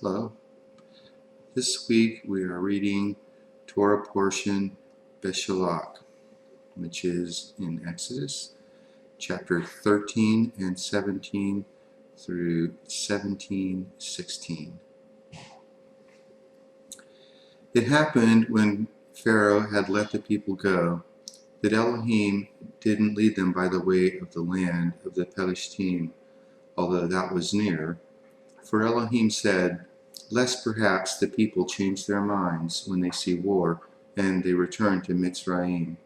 Hello. This week we are reading Torah portion Beshalach, which is in Exodus chapter 13 and 17 through 17:16. It happened when Pharaoh had let the people go that Elohim didn't lead them by the way of the land of the Pelishtim, although that was near. For Elohim said, lest perhaps the people change their minds when they see war, and they return to Mitzrayim.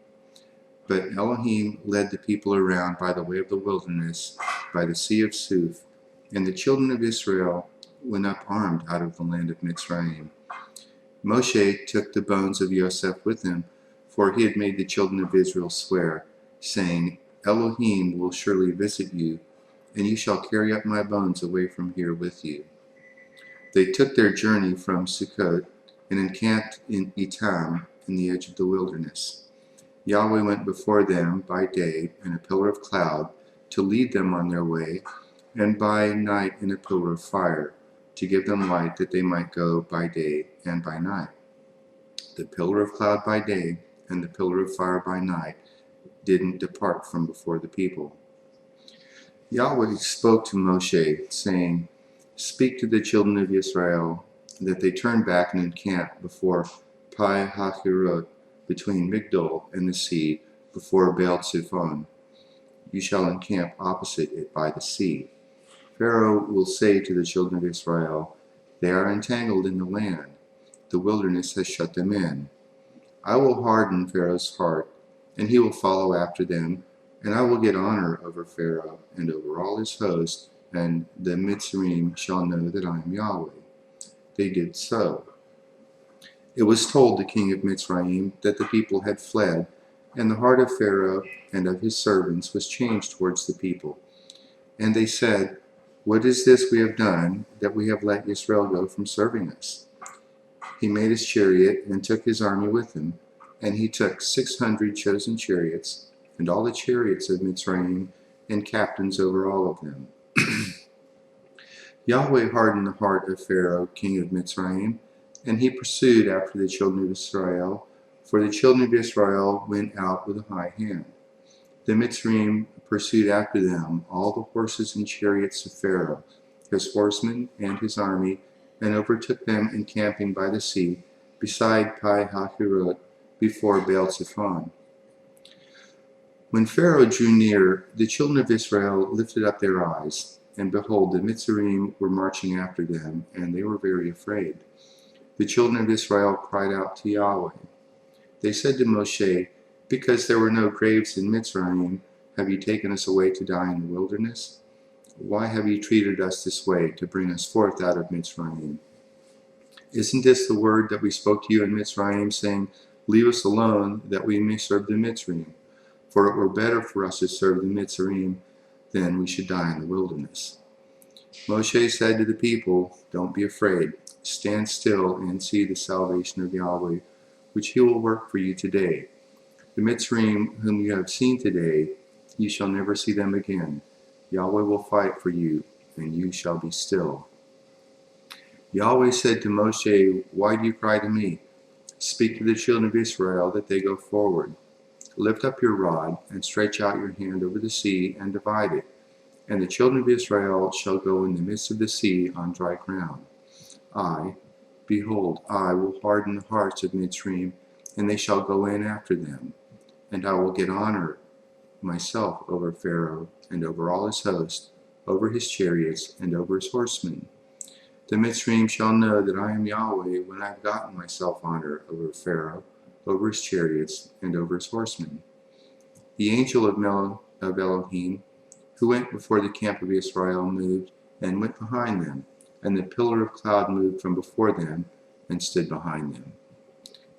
But Elohim led the people around by the way of the wilderness, by the sea of Suf, and the children of Israel went up armed out of the land of Mitzrayim. Moshe took the bones of Yosef with him, for he had made the children of Israel swear, saying, Elohim will surely visit you, and you shall carry up my bones away from here with you. They took their journey from Sukkot and encamped in Etam in the edge of the wilderness. Yahweh went before them by day in a pillar of cloud to lead them on their way, and by night in a pillar of fire to give them light that they might go by day and by night. The pillar of cloud by day and the pillar of fire by night didn't depart from before the people. Yahweh spoke to Moshe, saying, Speak to the children of Israel that they turn back and encamp before Pi Hahirot, between Migdol and the sea, before Baal Zephon. You shall encamp opposite it by the sea. Pharaoh will say to the children of Israel, They are entangled in the land. The wilderness has shut them in. I will harden Pharaoh's heart, and he will follow after them, and I will get honor over Pharaoh and over all his host, and the Mitzrayim shall know that I am Yahweh. They did so. It was told the king of Mitzrayim that the people had fled, and the heart of Pharaoh and of his servants was changed towards the people. And they said, What is this we have done, that we have let Israel go from serving us? He made his chariot and took his army with him, and he took 600 chosen chariots, and all the chariots of Mitzrayim, and captains over all of them. Yahweh hardened the heart of Pharaoh, king of Mitzrayim, and he pursued after the children of Israel, for the children of Israel went out with a high hand. The Mitzrayim pursued after them all the horses and chariots of Pharaoh, his horsemen and his army, and overtook them encamping by the sea, beside Pi Hahirot, before Baal Zephon. When Pharaoh drew near, the children of Israel lifted up their eyes, and behold, the Mitzrayim were marching after them, and they were very afraid. The children of Israel cried out to Yahweh. They said to Moshe, Because there were no graves in Mitzrayim, have you taken us away to die in the wilderness? Why have you treated us this way, to bring us forth out of Mitzrayim? Isn't this the word that we spoke to you in Mitzrayim, saying, Leave us alone, that we may serve the Mitzrayim? For it were better for us to serve the Mitzrayim than we should die in the wilderness. Moshe said to the people, Don't be afraid. Stand still and see the salvation of Yahweh, which he will work for you today. The Mitzrayim whom you have seen today, you shall never see them again. Yahweh will fight for you, and you shall be still. Yahweh said to Moshe, Why do you cry to me? Speak to the children of Israel that they go forward. Lift up your rod, and stretch out your hand over the sea, and divide it. And the children of Israel shall go in the midst of the sea on dry ground. Behold, I will harden the hearts of Mitzrayim, and they shall go in after them. And I will get honor myself over Pharaoh, and over all his host, over his chariots, and over his horsemen. The Mitzrayim shall know that I am Yahweh when I have gotten myself honor over Pharaoh, over his chariots, and over his horsemen. The angel of Elohim, who went before the camp of Israel, moved and went behind them, and the pillar of cloud moved from before them and stood behind them.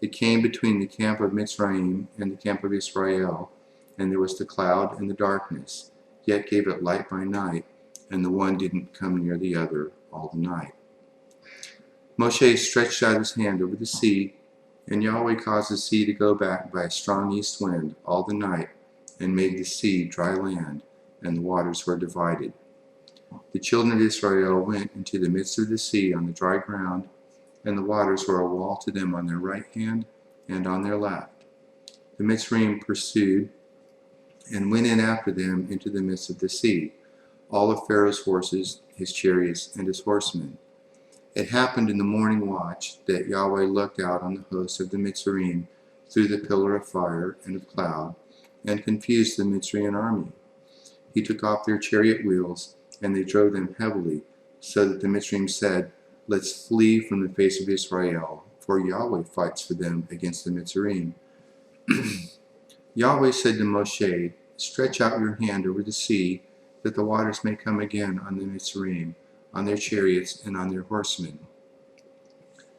It came between the camp of Mitzrayim and the camp of Israel, and there was the cloud and the darkness, yet gave it light by night, and the one didn't come near the other all the night. Moshe stretched out his hand over the sea, and Yahweh caused the sea to go back by a strong east wind all the night, and made the sea dry land, and the waters were divided. The children of Israel went into the midst of the sea on the dry ground, and the waters were a wall to them on their right hand and on their left. The Mitzrayim pursued and went in after them into the midst of the sea, all of Pharaoh's horses, his chariots, and his horsemen. It happened in the morning watch that Yahweh looked out on the host of the Mitzrayim through the pillar of fire and of cloud, and confused the Mitzrayim army. He took off their chariot wheels, and they drove them heavily, so that the Mitzrayim said, "Let's flee from the face of Israel, for Yahweh fights for them against the Mitzrayim." Yahweh said to Moshe, "Stretch out your hand over the sea, that the waters may come again on the Mitzrayim, on their chariots, and on their horsemen."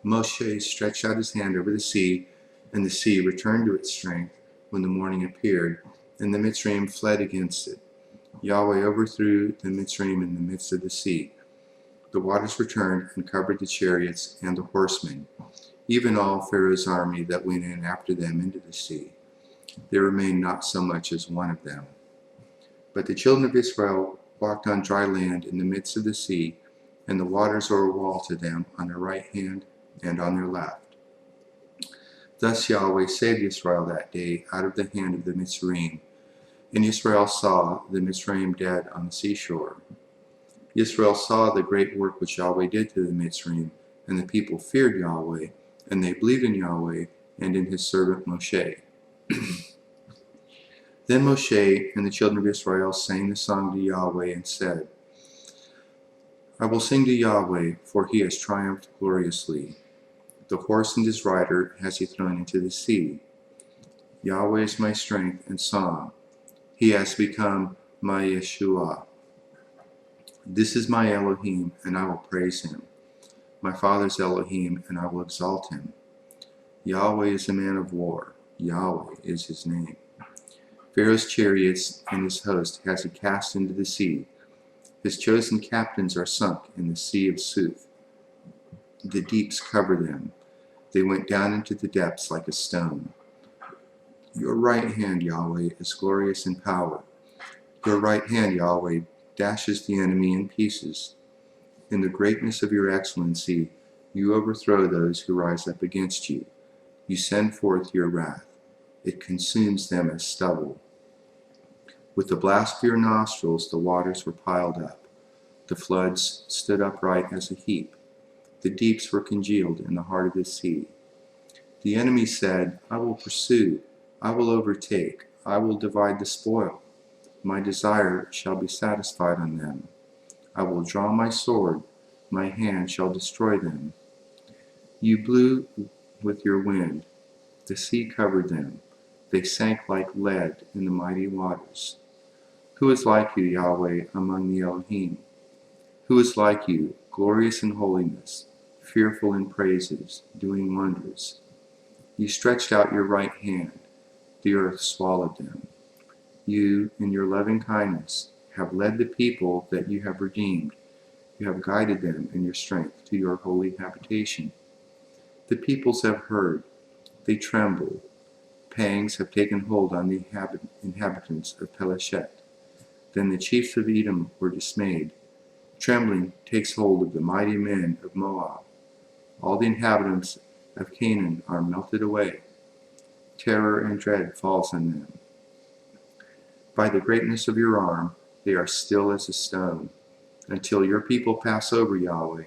Moshe stretched out his hand over the sea, and the sea returned to its strength when the morning appeared, and the Mitzrayim fled against it. Yahweh overthrew the Mitzrayim in the midst of the sea. The waters returned and covered the chariots and the horsemen, even all Pharaoh's army that went in after them into the sea. There remained not so much as one of them. But the children of Israel walked on dry land in the midst of the sea, and the waters were a wall to them on their right hand and on their left. Thus Yahweh saved Israel that day out of the hand of the Mitzrayim, and Israel saw the Mitzrayim dead on the seashore. Israel saw the great work which Yahweh did to the Mitzrayim, and the people feared Yahweh, and they believed in Yahweh and in his servant Moshe. Then Moshe and the children of Israel sang the song to Yahweh and said, "I will sing to Yahweh, for he has triumphed gloriously. The horse and his rider has he thrown into the sea. Yahweh is my strength and song. He has become my Yeshua. This is my Elohim, and I will praise him. My father's Elohim, and I will exalt him. Yahweh is a man of war. Yahweh is his name. Pharaoh's chariots and his host has he cast into the sea. His chosen captains are sunk in the sea of Suf. The deeps cover them. They went down into the depths like a stone. Your right hand, Yahweh, is glorious in power. Your right hand, Yahweh, dashes the enemy in pieces. In the greatness of your excellency, you overthrow those who rise up against you. You send forth your wrath. It consumes them as stubble. With the blast of your nostrils, the waters were piled up. The floods stood upright as a heap. The deeps were congealed in the heart of the sea. The enemy said, I will pursue, I will overtake, I will divide the spoil. My desire shall be satisfied on them. I will draw my sword, my hand shall destroy them. You blew with your wind, the sea covered them. They sank like lead in the mighty waters. Who is like you, Yahweh, among the Elohim? Who is like you, glorious in holiness, fearful in praises, doing wonders? You stretched out your right hand, the earth swallowed them. You, in your loving kindness, have led the people that you have redeemed. You have guided them in your strength to your holy habitation. The peoples have heard, they tremble. Pangs have taken hold on the inhabitants of Peleshet. Then the chiefs of Edom were dismayed. Trembling takes hold of the mighty men of Moab. All the inhabitants of Canaan are melted away. Terror and dread falls on them. By the greatness of your arm, they are still as a stone, until your people pass over, Yahweh,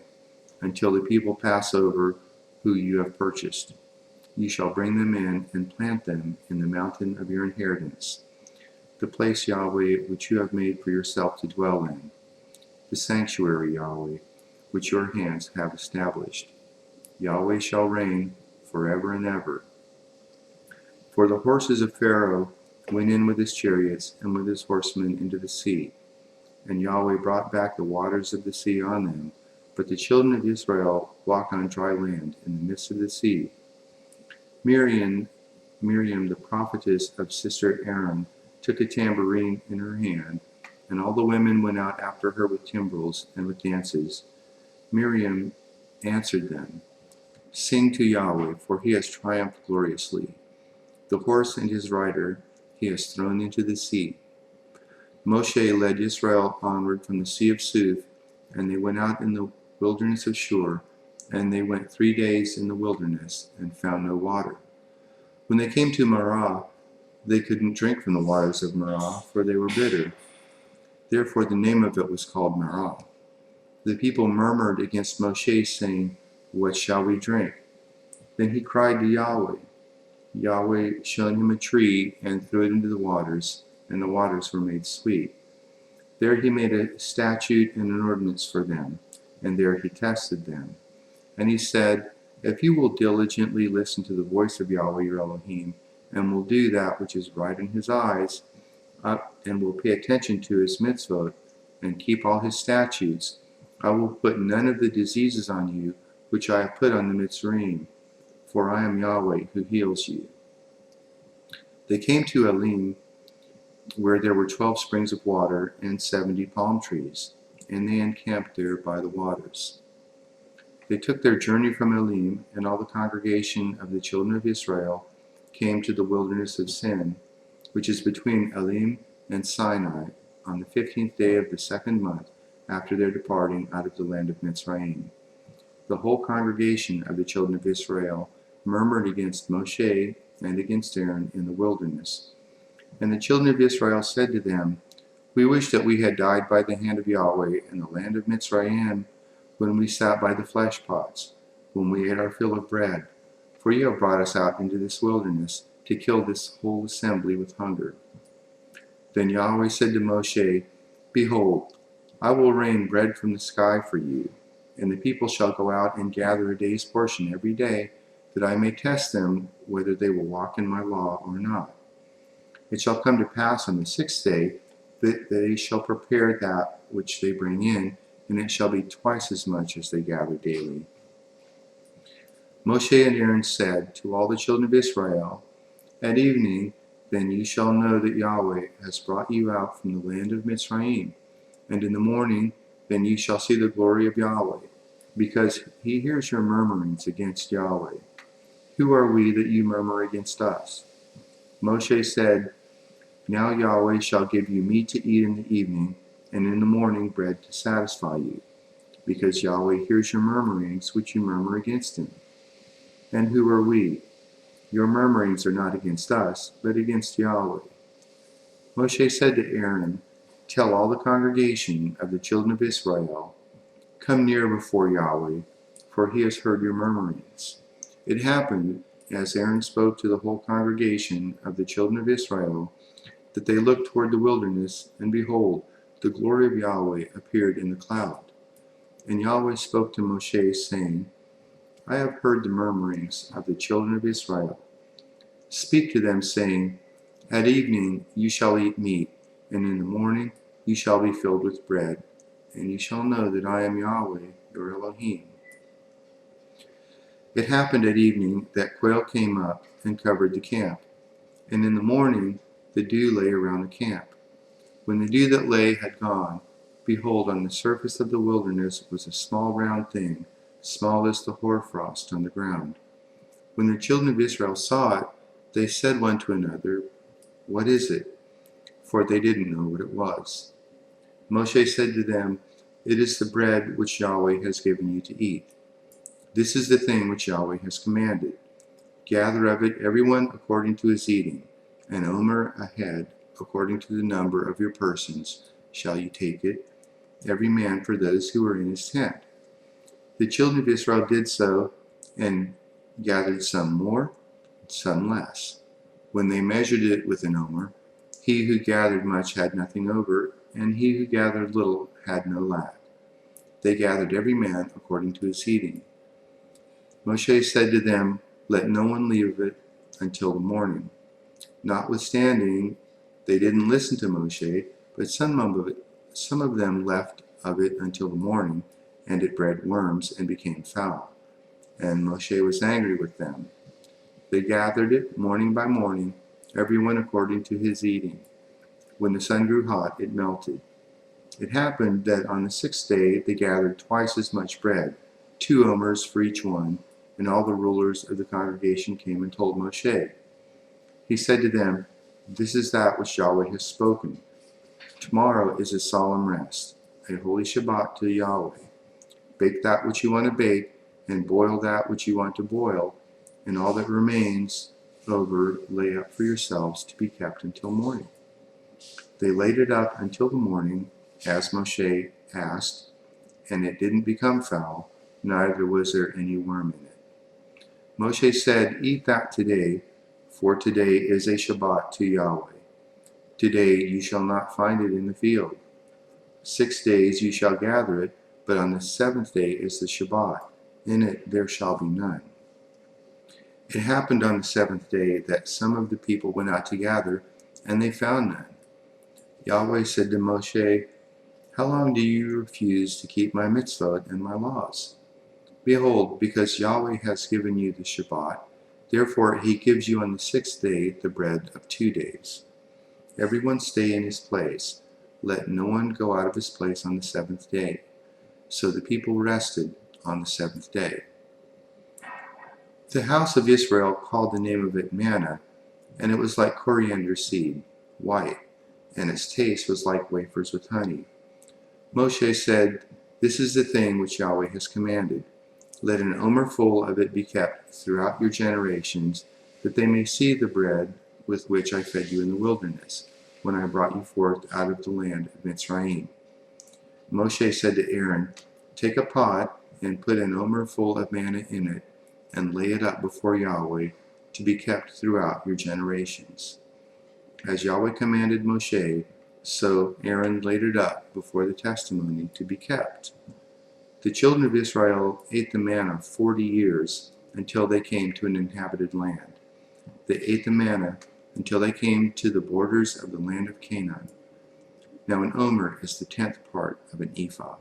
until the people pass over who you have purchased. You shall bring them in and plant them in the mountain of your inheritance, the place, Yahweh, which you have made for yourself to dwell in, the sanctuary, Yahweh, which your hands have established. Yahweh shall reign forever and ever. For the horses of Pharaoh went in with his chariots and with his horsemen into the sea, and Yahweh brought back the waters of the sea on them, but the children of Israel walked on dry land in the midst of the sea. Miriam, the prophetess of sister Aaron, took a tambourine in her hand, and all the women went out after her with timbrels and with dances. Miriam answered them, Sing to Yahweh, for he has triumphed gloriously. The horse and his rider he has thrown into the sea. Moshe led Israel onward from the Sea of Suf, and they went out in the wilderness of Shur, and they went 3 days in the wilderness, and found no water. When they came to Marah, they couldn't drink from the waters of Marah, for they were bitter. Therefore the name of it was called Marah. The people murmured against Moshe, saying, "What shall we drink?" Then he cried to Yahweh. Yahweh showed him a tree and threw it into the waters, and the waters were made sweet. There he made a statute and an ordinance for them, and there he tested them. And he said, "If you will diligently listen to the voice of Yahweh your Elohim, and will do that which is right in his eyes, and will pay attention to his mitzvot, and keep all his statutes, I will put none of the diseases on you which I have put on the Mitzrayim, for I am Yahweh who heals you." They came to Elim, where there were 12 springs of water and 70 palm trees, and they encamped there by the waters. They took their journey from Elim, and all the congregation of the children of Israel came to the wilderness of Sin, which is between Elim and Sinai, on the 15th day of the 2nd month after their departing out of the land of Mitzrayim. The whole congregation of the children of Israel murmured against Moshe and against Aaron in the wilderness. And the children of Israel said to them, "We wish that we had died by the hand of Yahweh in the land of Mitzrayim, when we sat by the flesh pots, when we ate our fill of bread. For you have brought us out into this wilderness to kill this whole assembly with hunger." Then Yahweh said to Moshe, "Behold, I will rain bread from the sky for you, and the people shall go out and gather a day's portion every day, that I may test them whether they will walk in my law or not. It shall come to pass on the 6th day that they shall prepare that which they bring in, and it shall be twice as much as they gather daily." Moshe and Aaron said to all the children of Israel, "At evening then you shall know that Yahweh has brought you out from the land of Mitzrayim, and in the morning then you shall see the glory of Yahweh, because he hears your murmurings against Yahweh. Who are we that you murmur against us?" Moshe said, "Now Yahweh shall give you meat to eat in the evening, and in the morning bread to satisfy you, because Yahweh hears your murmurings which you murmur against him. And who are we? Your murmurings are not against us, but against Yahweh." Moshe said to Aaron, "Tell all the congregation of the children of Israel, come near before Yahweh, for he has heard your murmurings." It happened, as Aaron spoke to the whole congregation of the children of Israel, that they looked toward the wilderness, and behold, the glory of Yahweh appeared in the cloud. And Yahweh spoke to Moshe, saying, "I have heard the murmurings of the children of Israel. Speak to them, saying, At evening you shall eat meat, and in the morning you shall be filled with bread, and you shall know that I am Yahweh, your Elohim." It happened at evening that quail came up and covered the camp, and in the morning the dew lay around the camp. When the dew that lay had gone, behold, on the surface of the wilderness was a small round thing, small as the hoarfrost on the ground. When the children of Israel saw it, they said one to another, "What is it?" For they didn't know what it was. Moshe said to them, "It is the bread which Yahweh has given you to eat. This is the thing which Yahweh has commanded. Gather of it everyone according to his eating, an omer a head, according to the number of your persons, shall you take it, every man for those who are in his tent." The children of Israel did so, and gathered some more, some less. When they measured it with an omer, he who gathered much had nothing over, and he who gathered little had no lack. They gathered every man according to his eating. Moshe said to them, "Let no one leave it until the morning." Notwithstanding, they didn't listen to Moshe, but some of them left of it until the morning, and it bred worms and became foul. And Moshe was angry with them. They gathered it morning by morning, everyone according to his eating. When the sun grew hot, it melted. It happened that on the 6th day they gathered twice as much bread, 2 omers for each one, and all the rulers of the congregation came and told Moshe. He said to them, "This is that which Yahweh has spoken. Tomorrow is a solemn rest, a holy Shabbat to Yahweh. Bake that which you want to bake, and boil that which you want to boil, and all that remains over lay up for yourselves to be kept until morning. They laid it up until the morning, as Moshe asked, and it didn't become foul, neither was there any worm in it. Moshe said, Eat that today, for today is a Shabbat to Yahweh. Today you shall not find it in the field. 6 days you shall gather it, but on the 7th day is the Shabbat. In it there shall be none. It happened on the 7th day that some of the people went out to gather, and they found none. Yahweh said to Moshe, How long do you refuse to keep my mitzvot and my laws? Behold, because Yahweh has given you the Shabbat, therefore he gives you on the 6th day the bread of 2 days. Everyone stay in his place. Let no one go out of his place on the 7th day. So the people rested on the 7th day. The house of Israel called the name of it manna, and it was like coriander seed, white, and its taste was like wafers with honey. Moshe said, This is the thing which Yahweh has commanded. Let an omer full of it be kept throughout your generations, that they may see the bread with which I fed you in the wilderness, when I brought you forth out of the land of Mitzrayim. Moshe said to Aaron, Take a pot and put an omer full of manna in it, and lay it up before Yahweh to be kept throughout your generations. As Yahweh commanded Moshe, so Aaron laid it up before the testimony to be kept. The children of Israel ate the manna 40 years until they came to an inhabited land. They ate the manna until they came to the borders of the land of Canaan. Now an omer is the 10th part of an ephah.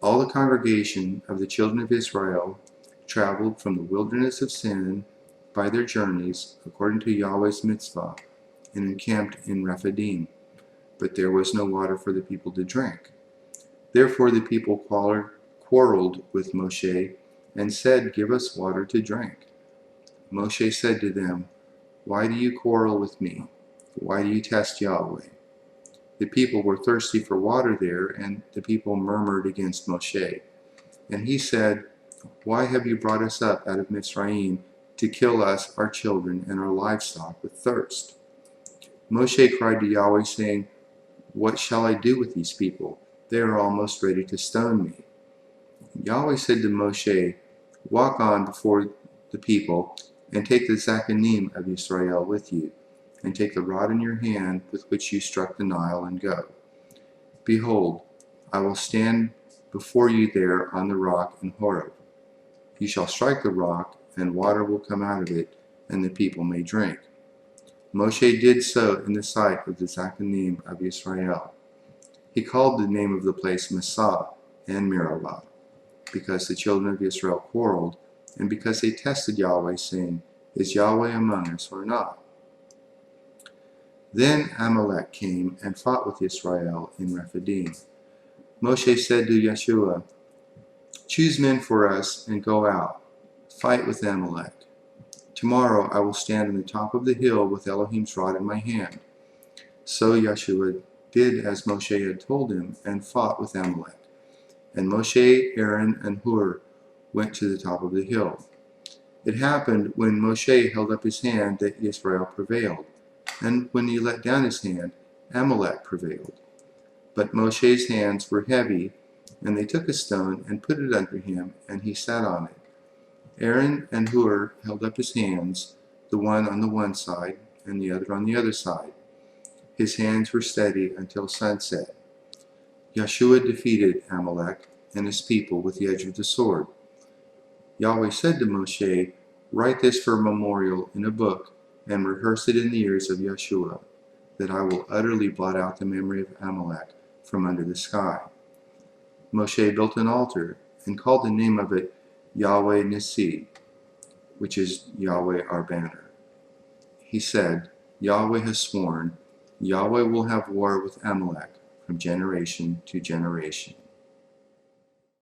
All the congregation of the children of Israel traveled from the wilderness of Sin by their journeys according to Yahweh's mitzvah and encamped in Rephidim, but there was no water for the people to drink. Therefore the people quarreled with Moshe and said, Give us water to drink. Moshe said to them, Why do you quarrel with me? Why do you test Yahweh? The people were thirsty for water there, and the people murmured against Moshe. And he said, Why have you brought us up out of Mitzrayim to kill us, our children, and our livestock with thirst? Moshe cried to Yahweh, saying, What shall I do with these people? They are almost ready to stone me. Yahweh said to Moshe, Walk on before the people, and take the Zachanim of Israel with you, and take the rod in your hand with which you struck the Nile, and go. Behold, I will stand before you there on the rock in Horeb. You shall strike the rock, and water will come out of it, and the people may drink. Moshe did so in the sight of the Zachanim of Israel. He called the name of the place Massah and Meribah, because the children of Israel quarreled, and because they tested Yahweh, saying, Is Yahweh among us or not? Then Amalek came and fought with Israel in Rephidim. Moshe said to Yeshua, Choose men for us and go out, fight with Amalek. Tomorrow I will stand on the top of the hill with Elohim's rod in my hand. So Yeshua did as Moshe had told him and fought with Amalek. And Moshe, Aaron, and Hur went to the top of the hill. It happened when Moshe held up his hand that Israel prevailed, and when he let down his hand, Amalek prevailed. But Moshe's hands were heavy, and they took a stone and put it under him, and he sat on it. Aaron and Hur held up his hands, the one on the one side and the other on the other side. His hands were steady until sunset. Yeshua defeated Amalek and his people with the edge of the sword. Yahweh said to Moshe, Write this for a memorial in a book and rehearse it in the ears of Yeshua, that I will utterly blot out the memory of Amalek from under the sky. Moshe built an altar and called the name of it Yahweh Nissi, which is Yahweh our banner. He said, Yahweh has sworn, Yahweh will have war with Amalek from generation to generation.